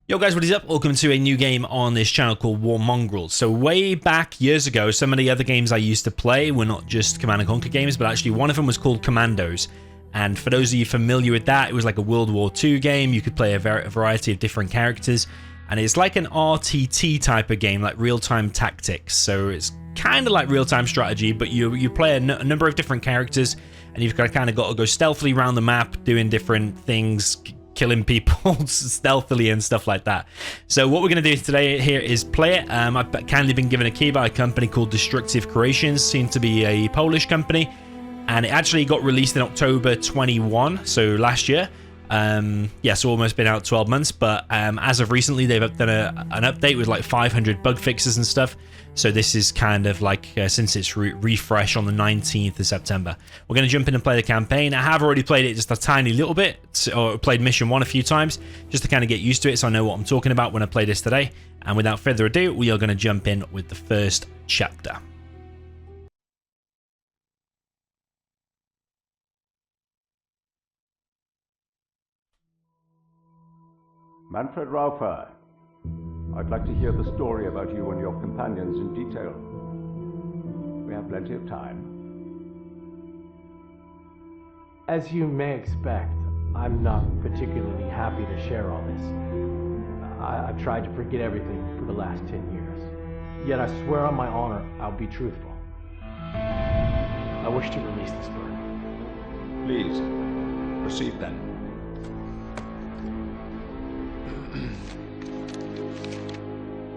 Yo guys, what is up? Welcome to a new game on this channel called War Mongrels. So way back years ago, some of the other games I used to play were not just Command & Conquer games, but actually one of them was called Commandos. And for those of you familiar with that, it was like a World War II game. You could play a variety of different characters. And it's like an RTT type of game, like real-time tactics. So it's kind of like real-time strategy, but you play a number of different characters, and you've kind of got to go stealthily around the map, doing different things, killing people stealthily and stuff like that. So what we're going to do today here is play it. I've kindly been given a key by a company called Destructive Creations, seemed to be a Polish company, and it actually got released in October 21, so last year. Yeah, so almost been out 12 months, but as of recently they've done an update with like 500 bug fixes and stuff. So this is kind of like since its refresh on the 19th of September. We're going to jump in and play the campaign. I have already played it just a tiny little bit, or played mission 1 a few times, just to kind of get used to it so I know what I'm talking about when I play this today. And without further ado, we are going to jump in with the first chapter. Manfred Raufer, I'd like to hear the story about you and your companions in detail. We have plenty of time. As you may expect, I'm not particularly happy to share all this. I've tried to forget everything for the last 10 years. Yet I swear on my honor, I'll be truthful. I wish to release this burden. Please, proceed then.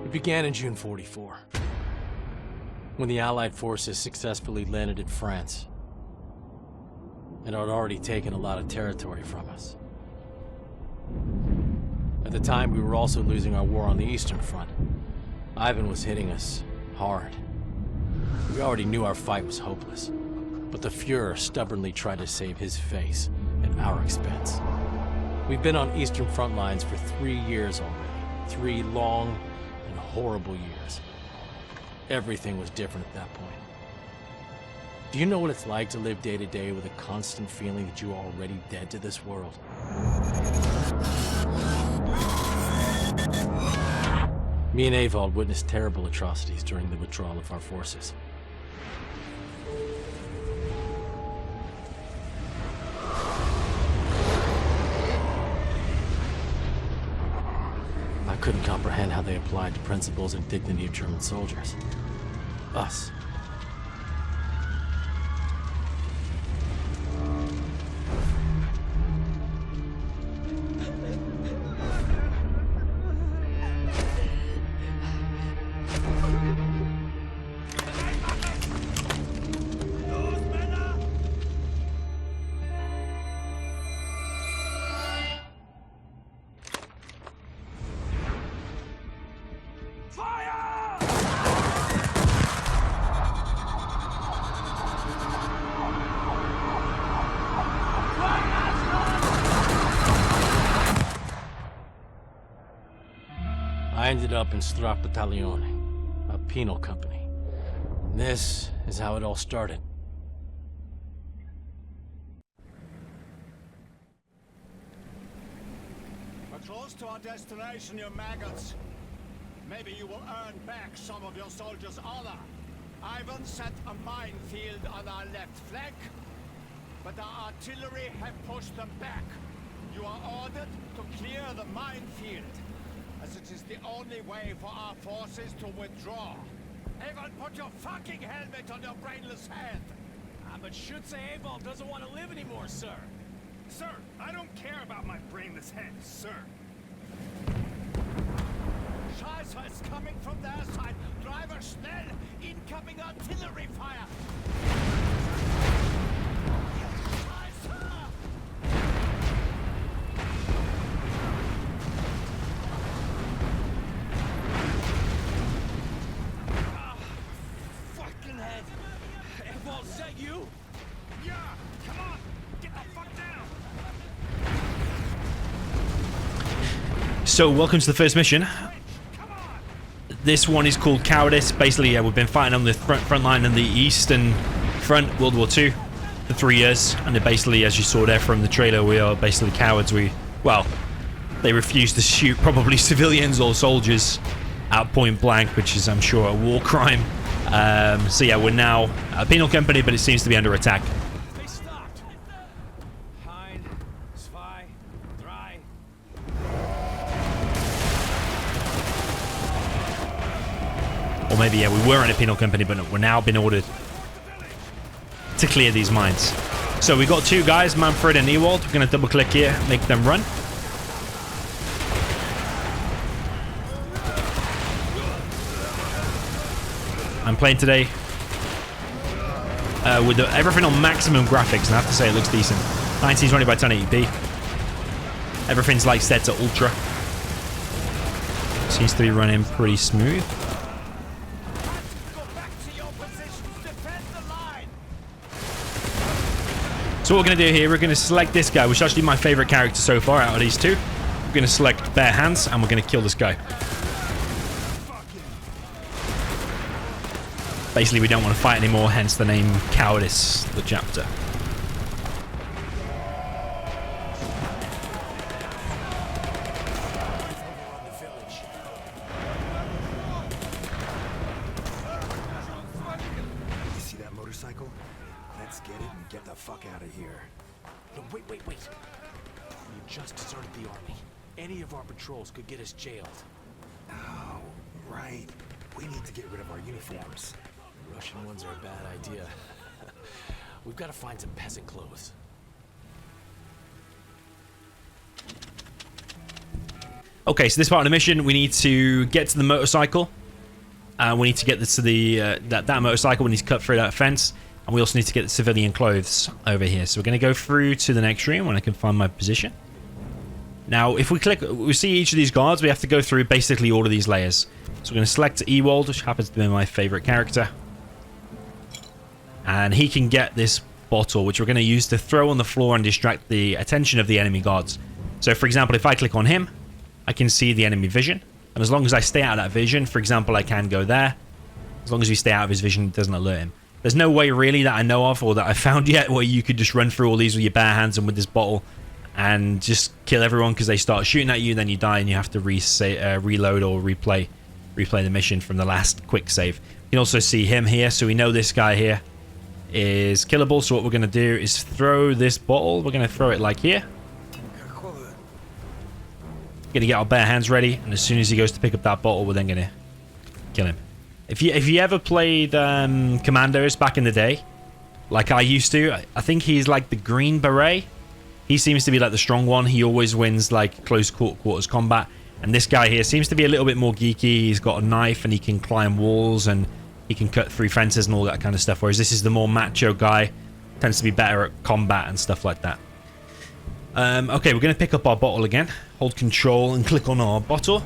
It began in June 44, when the Allied forces successfully landed in France, and had already taken a lot of territory from us. At the time, we were also losing our war on the Eastern Front. Ivan was hitting us hard. We already knew our fight was hopeless, but the Fuhrer stubbornly tried to save his face at our expense. We've been on Eastern front lines for 3 years already. 3 long and horrible years. Everything was different at that point. Do you know what it's like to live day to day with a constant feeling that you are already dead to this world? Me and Avald witnessed terrible atrocities during the withdrawal of our forces. I couldn't comprehend how they applied the principles and dignity of German soldiers. Us. I ended up in Strafbataillone, a penal company. And this is how it all started. We're close to our destination, you maggots. Maybe you will earn back some of your soldiers' honor. Ivan set a minefield on our left flank, but our artillery have pushed them back. You are ordered to clear the minefield, as it is the only way for our forces to withdraw. Avald, put your fucking helmet on your brainless head! But Schütze Avald doesn't want to live anymore, sir. Sir, I don't care about my brainless head, sir. Scheiße is coming from their side. Driver, schnell! Incoming artillery fire! Scheiße! Is that you? Yeah! Come on! Get the fuck down! So welcome to the first mission. Come on! This one is called Cowardice. Basically, yeah, we've been fighting on the front line in the Eastern Front, World War II. for 3 years, and basically, as you saw there from the trailer, we are basically cowards. Well, they refuse to shoot probably civilians or soldiers at point blank, which is, I'm sure, a war crime. So yeah, we're now a penal company, but it seems to be under attack. They stopped. Ein, zwei, drei. Or maybe, yeah, we were in a penal company, but we're now been ordered to clear these mines. So we got 2 guys, Manfred and Ewald. We're going to double click here, make them run. I'm playing today with everything on maximum graphics, and I have to say it looks decent. 1920 by 1080p. Everything's like set to ultra. Seems to be running pretty smooth. Go back to your positions. Defend the line. So what we're going to do here, we're going to select this guy, which is actually my favorite character so far out of these 2. We're going to select bare hands, and we're going to kill this guy. Basically, we don't want to fight anymore, hence the name Cowardice, the chapter. You see that motorcycle? Let's get it and get the fuck out of here. No, wait. We just deserted the army. Any of our patrols could get us jailed. Oh, right. We need to get rid of our uniforms. Russian ones are a bad idea. We've got to find some peasant clothes. Okay, so this part of the mission, we need to get to the motorcycle. We need to get this to the that motorcycle. We need to cut through that fence, and we also need to get the civilian clothes over here. So we're going to go through to the next room when I can find my position. Now, if we click, we see each of these guards. We have to go through basically all of these layers. So we're going to select Ewald, which happens to be my favorite character. And he can get this bottle, which we're going to use to throw on the floor and distract the attention of the enemy guards. So, for example, if I click on him, I can see the enemy vision. And as long as I stay out of that vision, for example, I can go there. As long as we stay out of his vision, it doesn't alert him. There's no way really that I know of or that I found yet where you could just run through all these with your bare hands and with this bottle and just kill everyone because they start shooting at you, then you die and you have to reload or replay the mission from the last quick save. You can also see him here, so we know this guy here is killable. So what we're going to do is throw this bottle. We're going to throw it like here. Going to get our bare hands ready, and as soon as he goes to pick up that bottle, we're then going to kill him. If you ever played Commandos back in the day, like I used to, I think he's like the green beret. He seems to be like the strong one. He always wins like close quarters combat. And this guy here seems to be a little bit more geeky. He's got a knife and he can climb walls and he can cut through fences and all that kind of stuff. Whereas this is the more macho guy. Tends to be better at combat and stuff like that. Okay, we're going to pick up our bottle again. Hold control and click on our bottle.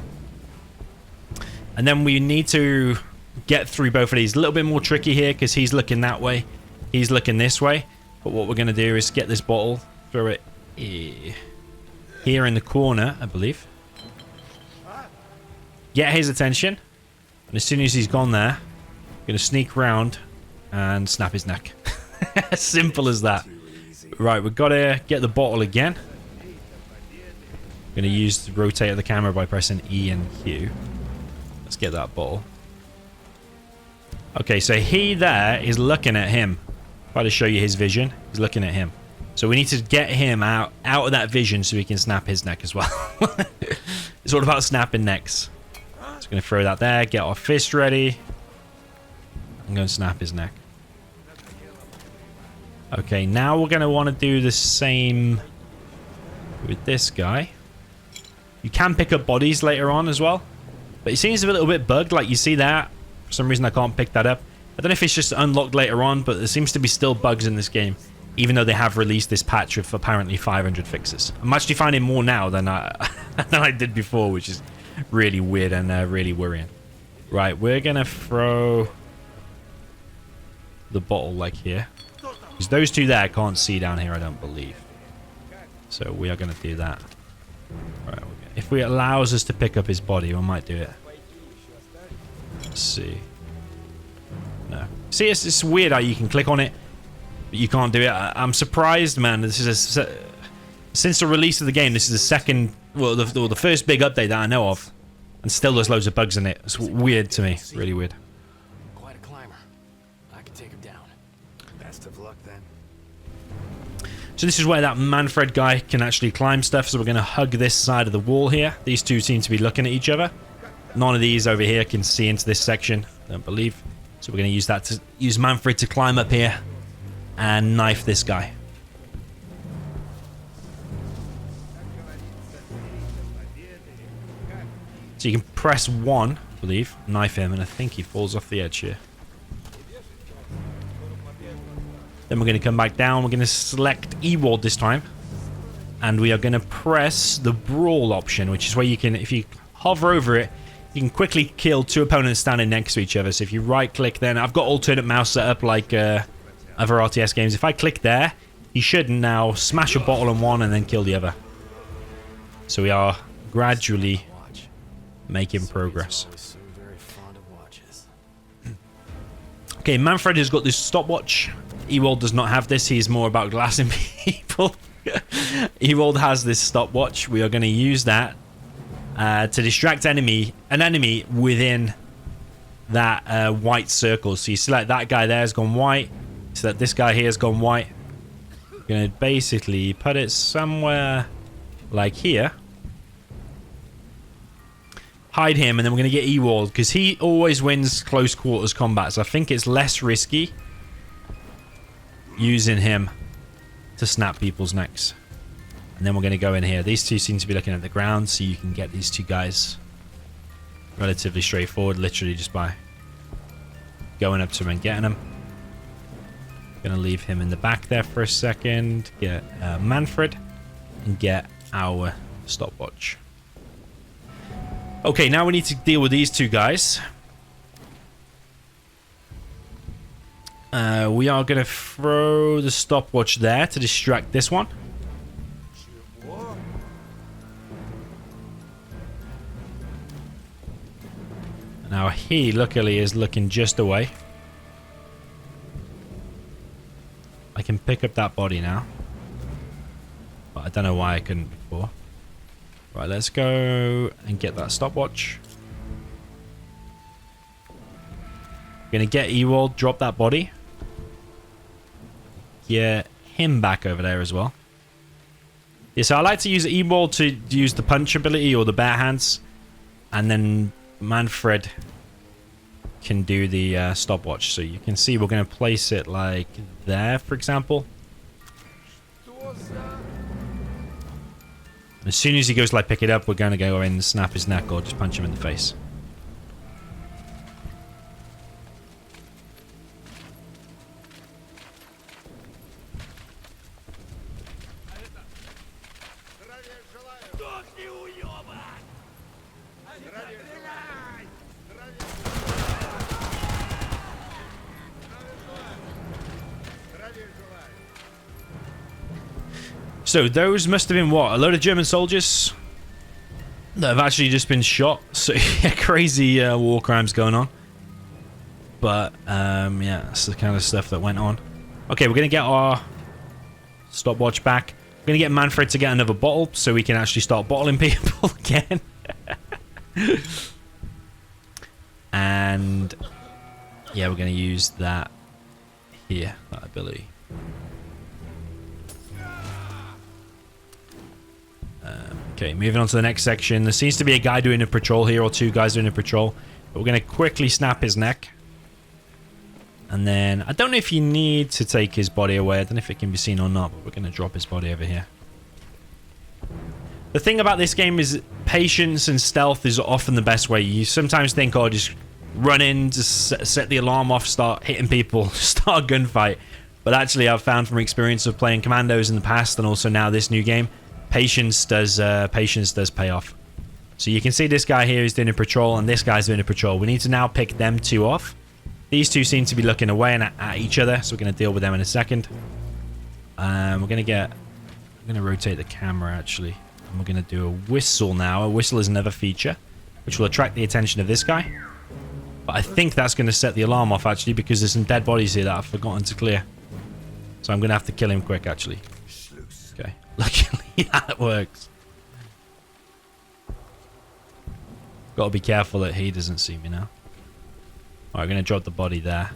And then we need to get through both of these. A little bit more tricky here because he's looking that way. He's looking this way. But what we're going to do is get this bottle, throw it here in the corner, I believe. Get his attention. And as soon as he's gone there, I'm going to sneak around and snap his neck. Simple as that. Right, we've got to get the bottle again. I'm going to use the rotate of the camera by pressing E and Q. Let's get that bottle. Okay, so he there is looking at him. Try to show you his vision. He's looking at him. So we need to get him out of that vision so we can snap his neck as well. It's all about snapping necks. Just going to throw that there. Get our fist ready. I'm going to snap his neck. Okay, now we're going to want to do the same with this guy. You can pick up bodies later on as well. But it seems a little bit bugged, like you see that. For some reason I can't pick that up. I don't know if it's just unlocked later on, but there seems to be still bugs in this game. Even though they have released this patch with apparently 500 fixes. I'm actually finding more now than I did before, which is really weird and really worrying. Right, we're going to throw the bottle like here. Because those two there can't see down here, I don't believe. So we are going to do that. Right, if it allows us to pick up his body, we might do it. Let's see. No. See, it's weird how you can click on it, but you can't do it. I'm surprised, man. This is since the release of the game, this is the second Well, the first big update that I know of. And still there's loads of bugs in it. It's weird to me. Really weird. Quite a climber. I can take him down. Best of luck then. So this is where that Manfred guy can actually climb stuff. So we're going to hug this side of the wall here. These two seem to be looking at each other. None of these over here can see into this section. I don't believe. So we're going to use that to use Manfred to climb up here and knife this guy. So you can press 1, I believe, knife him, and I think he falls off the edge here. Then we're going to come back down. We're going to select Ewald this time. And we are going to press the brawl option, which is where you can, if you hover over it, you can quickly kill 2 opponents standing next to each other. So if you right-click, then I've got alternate mouse set up like other RTS games. If I click there, you should now smash a bottle on one and then kill the other. So we are gradually making progress. So very fond of watches. Okay, Manfred has got this stopwatch. Ewald does not have this. He's more about glassing people. Ewald has this stopwatch. We are going to use that to distract an enemy within that white circle. So you select that guy there has gone white. So that this guy here has gone white. We're going to basically put it somewhere like here. Hide him, and then we're going to get Ewald, because he always wins close quarters combat. So I think it's less risky using him to snap people's necks. And then we're going to go in here. These two seem to be looking at the ground, so you can get these two guys relatively straightforward, literally just by going up to him and getting him. Going to leave him in the back there for a second. Get Manfred and get our stopwatch. Okay, now we need to deal with these two guys. We are going to throw the stopwatch there to distract this one. Now he, luckily, is looking just away. I can pick up that body now. But I don't know why I couldn't before. Right, let's go and get that stopwatch. Gonna get Ewald, drop that body. Get him back over there as well. Yeah, so I like to use Ewald to use the punch ability or the bare hands. And then Manfred can do the stopwatch. So you can see we're going to place it like there, for example. As soon as he goes to like pick it up, we're going to go in and snap his neck or just punch him in the face. So those must have been what? A load of German soldiers that have actually just been shot. So yeah, crazy war crimes going on. But yeah, that's the kind of stuff that went on. Okay, we're gonna get our stopwatch back. We're gonna get Manfred to get another bottle so we can actually start bottling people again. And yeah, we're gonna use that here, that ability. Okay, moving on to the next section. There seems to be a guy doing a patrol here, or two guys doing a patrol. But we're going to quickly snap his neck. And then, I don't know if you need to take his body away. I don't know if it can be seen or not, but we're going to drop his body over here. The thing about this game is patience and stealth is often the best way. You sometimes think, oh, just run in, just set the alarm off, start hitting people, start a gunfight. But actually, I've found from experience of playing commandos in the past, and also now this new game, patience does pay off. So you can see this guy here is doing a patrol and this guy's doing a patrol. We need to now pick them two off. These two seem to be looking away and at each other, so we're going to deal with them in a second. I'm going to rotate the camera actually, and we're going to do a whistle now. A whistle is another feature which will attract the attention of this guy. But I think that's going to set the alarm off actually, because there's some dead bodies here that I've forgotten to clear. So I'm going to have to kill him quick actually. Okay. Luckily that works. Got to be careful that he doesn't see me now. Alright, I'm going to drop the body there.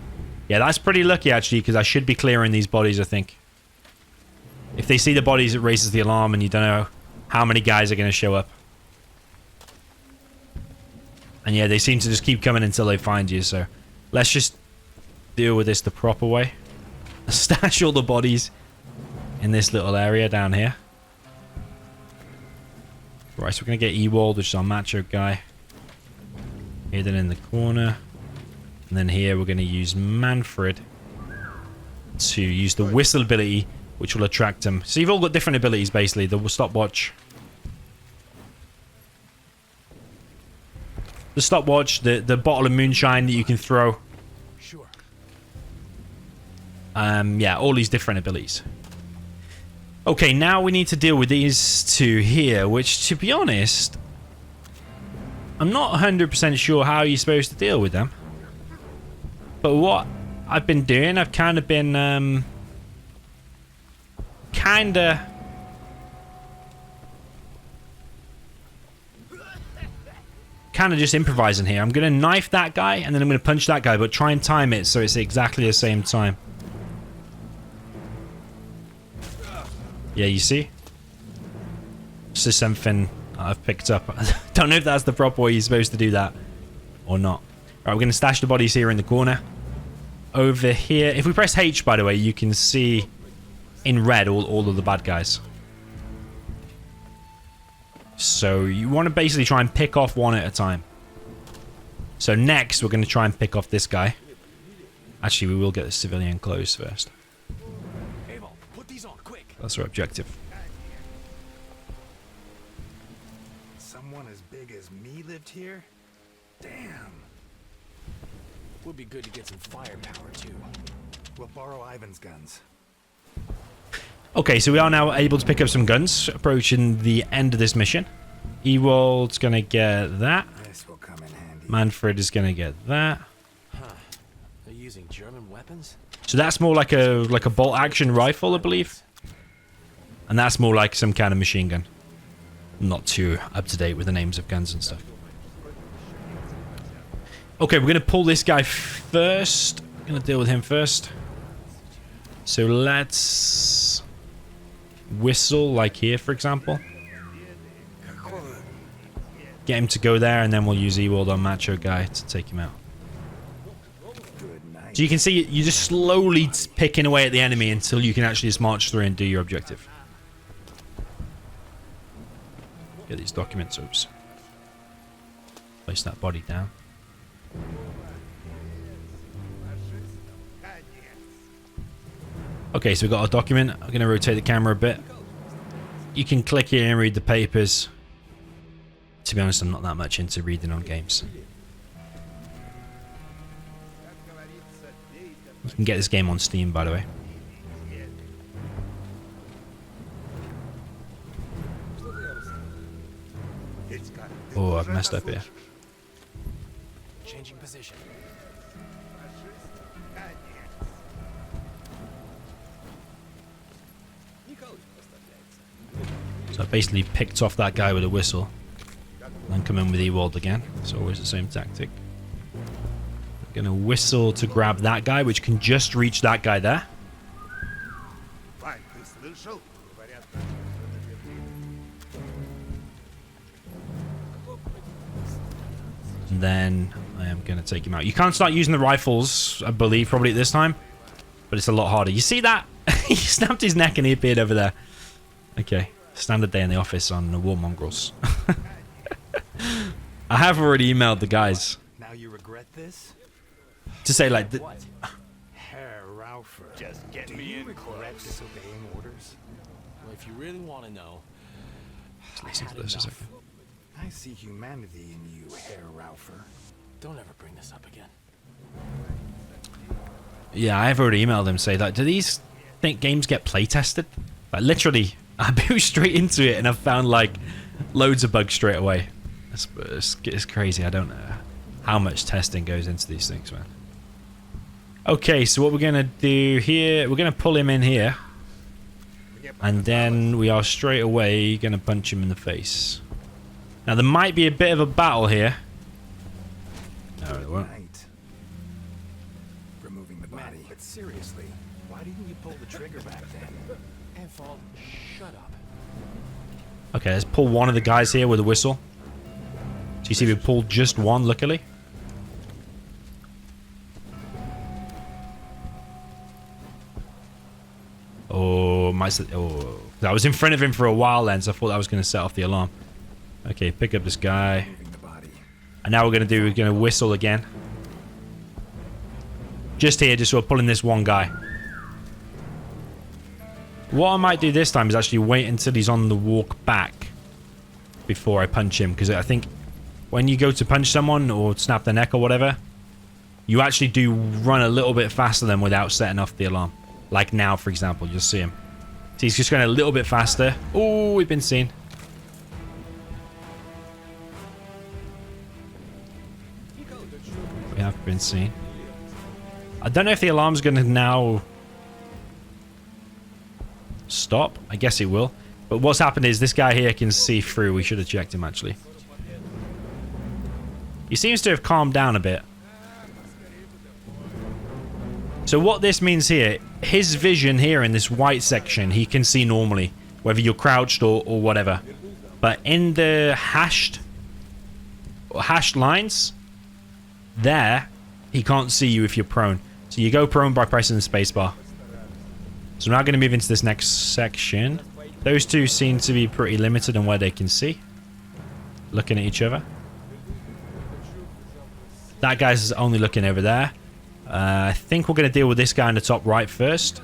Yeah, that's pretty lucky, actually, because I should be clearing these bodies, I think. If they see the bodies, it raises the alarm, and you don't know how many guys are going to show up. And yeah, they seem to just keep coming until they find you, so... Let's just deal with this the proper way. Stash all the bodies in this little area down here. Right, so we're going to get Ewald, which is our macho guy. Hidden in the corner. And then here we're going to use Manfred to use the whistle ability, which will attract them. So you've all got different abilities, basically. The stopwatch. The stopwatch, the bottle of moonshine that you can throw. Sure. Yeah, all these different abilities. Okay, now we need to deal with these two here, which, to be honest, I'm not 100% sure how you're supposed to deal with them. But what I've been doing, I've kind of been, kind of just improvising here. I'm going to knife that guy, and then I'm going to punch that guy, but try and time it so it's exactly the same time. Yeah, you see? This is something I've picked up. I don't know if that's the proper way you're supposed to do that or not. Alright, we're going to stash the bodies here in the corner. Over here, if we press H, by the way, you can see in red all of the bad guys. So you want to basically try and pick off one at a time. So next, we're going to try and pick off this guy. Actually, we will get the civilian clothes first. Abel, put these on, quick. That's our objective. Someone as big as me lived here? Damn. Would be good to get some firepower, too. We'll borrow Ivan's guns. Okay, so we are now able to pick up some guns, approaching the end of this mission. Ewald's gonna get that. This will come in handy. Manfred is gonna get that. Huh. They're using German weapons? So that's more like a bolt action rifle, I believe. And that's more like some kind of machine gun. I'm not too up to date with the names of guns and stuff. Okay, we're gonna pull this guy first. Gonna deal with him first. So let's whistle, like here, for example. Get him to go there, and then we'll use Ewald, our macho guy, to take him out. So you can see you're just slowly picking away at the enemy until you can actually just march through and do your objective. Get these documents. Oops. Place that body down. Okay, so we've got our document. I'm going to rotate the camera a bit. You can click here and read the papers. To be honest, I'm not that much into reading on games. You can get this game on Steam, by the way. Oh, I've messed up here. Changing position. So I basically picked off that guy with a whistle. And then come in with Ewald again. It's always the same tactic. We're gonna whistle to grab that guy, which can just reach that guy there. And then I am gonna take him out. You can't start using the rifles, I believe, probably at this time. But it's a lot harder. You see that? He snapped his neck and he appeared over there. Okay. Standard day in the office on the War Mongrels. I have already emailed the guys. Now you regret this? To say like... What? Herr Raufer. Just get Do me you in regret close. disobeying orders? Well, if you really want to know, Listen to this a second. I see humanity in you, Herr Raufer. don't ever bring this up again. Yeah, I've already emailed them say that. Do these think games get play tested? Like literally, I boot straight into it and I've found like loads of bugs straight away. It's crazy. I don't know how much testing goes into these things, man. Okay, so what we're gonna do here, we're gonna pull him in here, and then we are straight away gonna punch him in the face. Now there might be a bit of a battle here trigger back then. Infalt, shut up. Okay, let's pull one of the guys here with a whistle. So you see we pulled just one, luckily. Oh, I was in front of him for a while then, so I thought that was going to set off the alarm. Okay, pick up this guy. And now we're going to whistle again. Just here, just sort of pulling this one guy. What I might do this time is actually wait until he's on the walk back before I punch him, because I think when you go to punch someone or snap their neck or whatever, you actually do run a little bit faster than without setting off the alarm. Like now, for example, you'll see him. So he's just going a little bit faster. Oh, we've been seen. We have been seen. I don't know if the alarm's going to now stop. I guess it will. But what's happened is this guy here can see through. We should have checked him, actually. He seems to have calmed down a bit. So what this means here, his vision here in this white section, he can see normally, whether you're crouched or whatever. But in the hashed lines, there, he can't see you if you're prone. So you go prone by pressing the spacebar. So we're now going to move into this next section. Those two seem to be pretty limited on where they can see. Looking at each other. That guy's only looking over there. I think we're going to deal with this guy in the top right first.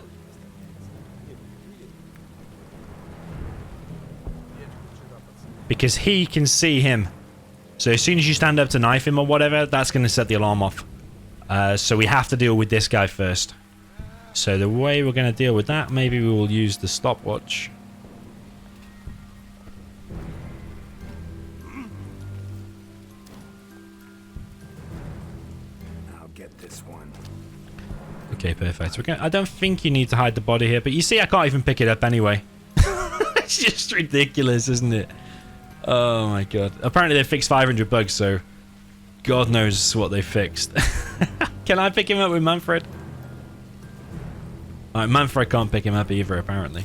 Because he can see him. So as soon as you stand up to knife him or whatever, that's going to set the alarm off. So we have to deal with this guy first. So the way we're going to deal with that, maybe we will use the stopwatch. Okay, perfect. I don't think you need to hide the body here, but you see I can't even pick it up anyway. It's just ridiculous, isn't it? Oh my god. Apparently they fixed 500 bugs, so God knows what they fixed. Can I pick him up with Manfred? Alright, Manfred can't pick him up either, apparently.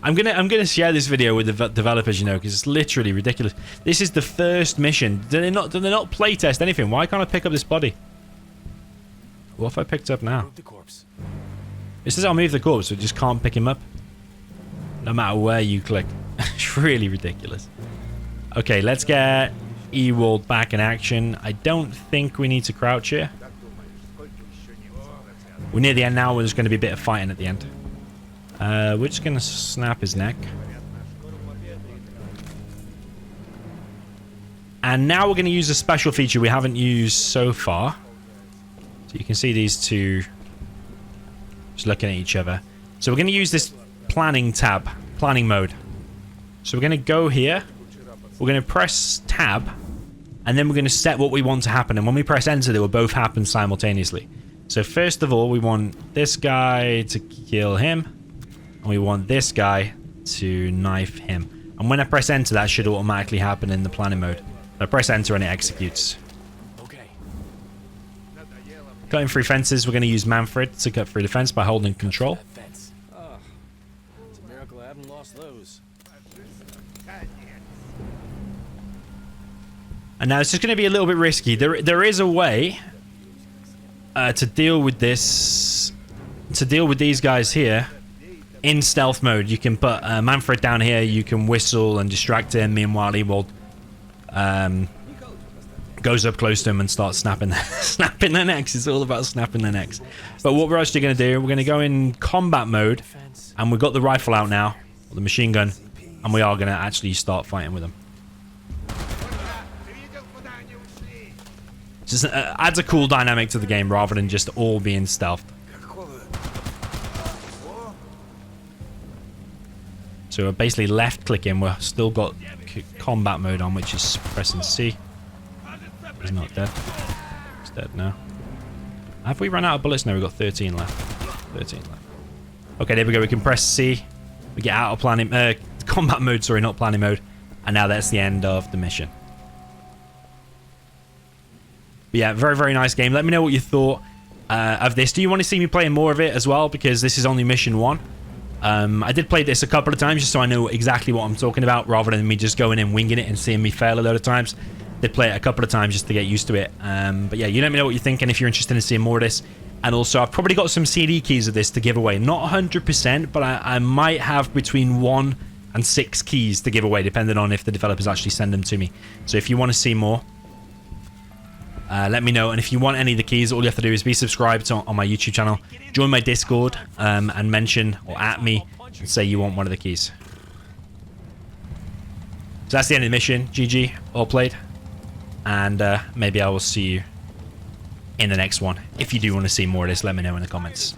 I'm gonna share this video with the developers, you know, because it's literally ridiculous. This is the first mission. Do they not playtest anything? Why can't I pick up this body? What if I picked up now? Move the corpse. It says I'll move the corpse, so I just can't pick him up. No matter where you click. It's really ridiculous. Okay, let's get Ewald back in action. I don't think we need to crouch here. We're near the end now. There's going to be a bit of fighting at the end. We're just going to snap his neck. And now we're going to use a special feature we haven't used so far. So you can see these two just looking at each other. So we're going to use this planning tab, planning mode. So we're going to go here. We're going to press tab. And then we're going to set what we want to happen. And when we press enter, they will both happen simultaneously. So first of all, we want this guy to kill him. And we want this guy to knife him. And when I press enter, that should automatically happen in the planning mode. I press enter and it executes. Cutting through fences, we're going to use Manfred to cut through the fence by holding control. It's a miracle I haven't lost those. And now it's just going to be a little bit risky. There is a way to deal with this, to deal with these guys here in stealth mode. You can put Manfred down here, you can whistle and distract him. Meanwhile, he will goes up close to him and starts snapping their necks. It's all about snapping their necks. But what we're actually going to do, we're going to go in combat mode, and we've got the rifle out now, or the machine gun, and we are going to actually start fighting with them. Just adds a cool dynamic to the game rather than just all being stealth. So we're basically left clicking. We're still got combat mode on, which is pressing C. He's not dead. He's dead now. Have we run out of bullets? No, we've got 13 left. 13 left. Okay, there we go. We can press C. We get out of planning, combat mode, sorry, not planning mode. And now that's the end of the mission. But yeah, very, very nice game. Let me know what you thought of this. Do you want to see me playing more of it as well? Because this is only mission 1. I did play this a couple of times just so I know exactly what I'm talking about, rather than me just going and winging it and seeing me fail a load of times. Did play it a couple of times just to get used to it. But yeah, you let me know what you think and if you're interested in seeing more of this. And also, I've probably got some CD keys of this to give away. Not 100%, but I might have between 1 and 6 keys to give away, depending on if the developers actually send them to me. So if you want to see more, let me know. And if you want any of the keys, all you have to do is be subscribed on my YouTube channel, join my Discord, and mention or at me and say you want one of the keys. So that's the end of the mission. GG, all played. And maybe I will see you in the next one. If you do want to see more of this, let me know in the comments.